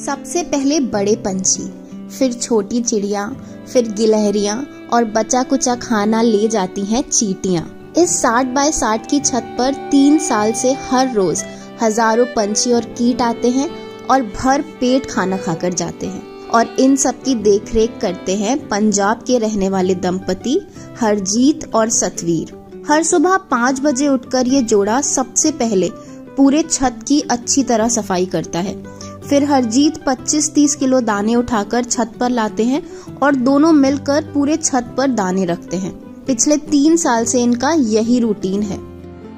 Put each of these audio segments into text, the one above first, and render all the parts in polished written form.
सबसे पहले बड़े पंछी, फिर छोटी चिड़िया, फिर गिलहरियां और बचा कुचा खाना ले जाती हैं चींटियां। इस 60 बाय 60 की छत पर 3 साल से हर रोज हजारों पंछी और कीट आते हैं और भर पेट खाना खाकर जाते हैं। और इन सब की देखरेख करते हैं पंजाब के रहने वाले दंपति हरजीत और सतवीर। हर सुबह 5 बजे उठकर ये जोड़ा सबसे पहले पूरे छत की अच्छी तरह सफाई करता है। फिर हरजीत 25-30 किलो दाने उठाकर छत पर लाते हैं और दोनों मिलकर पूरे छत पर दाने रखते हैं। पिछले 3 साल से इनका यही रूटीन है।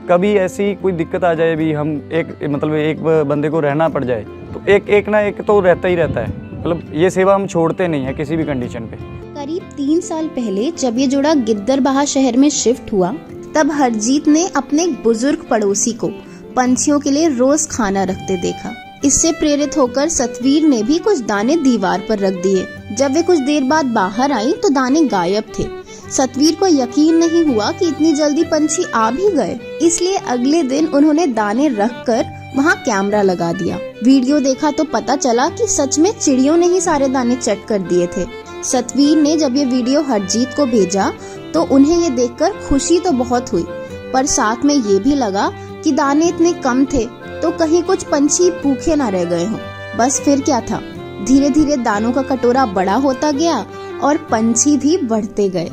कभी ऐसी कोई दिक्कत आ जाए भी, हम एक बंदे को रहना पड़ जाए तो एक ना एक तो रहता ही रहता है। मतलब ये सेवा हम छोड़ते नहीं है किसी भी कंडीशन पे। करीब 3 साल पहले जब ये जोड़ा गिद्दरबाहा शहर में शिफ्ट हुआ, तब हरजीत ने अपने एक बुजुर्ग पड़ोसी को पंछियों के लिए रोज खाना रखते देखा। इससे प्रेरित होकर सतवीर ने भी कुछ दाने दीवार पर रख दिए। जब वे कुछ देर बाद बाहर आई तो दाने गायब थे। सतवीर को यकीन नहीं हुआ कि इतनी जल्दी पंछी आ भी गए, इसलिए अगले दिन उन्होंने दाने रखकर वहाँ कैमरा लगा दिया। वीडियो देखा तो पता चला कि सच में चिड़ियों ने ही सारे दाने चट कर दिए थे। सतवीर ने जब ये वीडियो हरजीत को भेजा तो उन्हें ये देखकर खुशी तो बहुत हुई, पर साथ में ये भी लगा कि दाने इतने कम थे तो कहीं कुछ पंछी भूखे ना रह गए हों। बस फिर क्या था, धीरे धीरे दानों का कटोरा बड़ा होता गया और पंछी भी बढ़ते गए।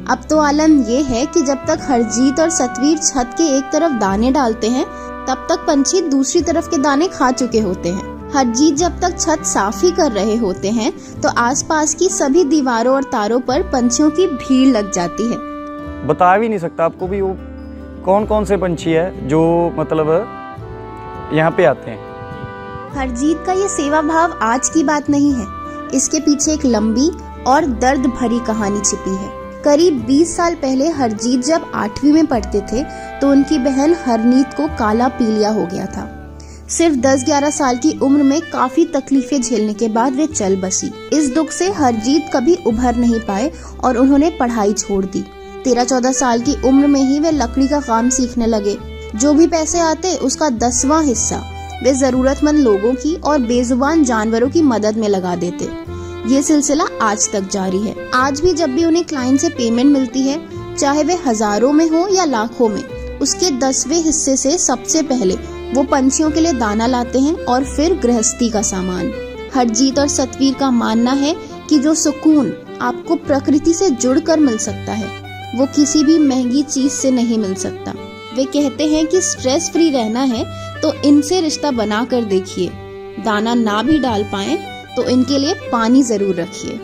अब तो आलम ये है कि जब तक हरजीत और सतवीर छत के एक तरफ दाने डालते हैं, तब तक पंछी दूसरी तरफ के दाने खा चुके होते हैं। हरजीत जब तक छत साफ ही कर रहे होते हैं तो आसपास की सभी दीवारों और तारों पर पंछियों की भीड़ लग जाती है। बता भी नहीं सकता आपको भी वो कौन कौन से पंछी है जो मतलब यहाँ पे आते हैं। हरजीत का ये सेवा भाव आज की बात नहीं है, इसके पीछे एक लंबी और दर्द भरी कहानी छिपी है। करीब 20 साल पहले हरजीत जब 8वीं में पढ़ते थे तो उनकी बहन हरनीत को काला पीलिया हो गया था। सिर्फ 10-11 साल की उम्र में काफी तकलीफें झेलने के बाद वे चल बसी। इस दुख से हरजीत कभी उभर नहीं पाए और उन्होंने पढ़ाई छोड़ दी। 13-14 साल की उम्र में ही वे लकड़ी का काम सीखने लगे। जो भी पैसे आते उसका 10वां हिस्सा वे जरूरतमंद लोगों की और बेजुबान जानवरों की मदद में लगा देते। ये सिलसिला आज तक जारी है। आज भी जब भी उन्हें क्लाइंट से पेमेंट मिलती है, चाहे वे हजारों में हो या लाखों में, उसके 10वें हिस्से से सबसे पहले वो पंछियों के लिए दाना लाते हैं और फिर गृहस्थी का सामान। हरजीत और सतवीर का मानना है कि जो सुकून आपको प्रकृति से जुड़कर मिल सकता है वो किसी भी महंगी चीज से नहीं मिल सकता। वे कहते हैं कि स्ट्रेस फ्री रहना है तो इनसे रिश्ता बना कर देखिए। दाना ना भी डाल पाएं तो इनके लिए पानी जरूर रखिए।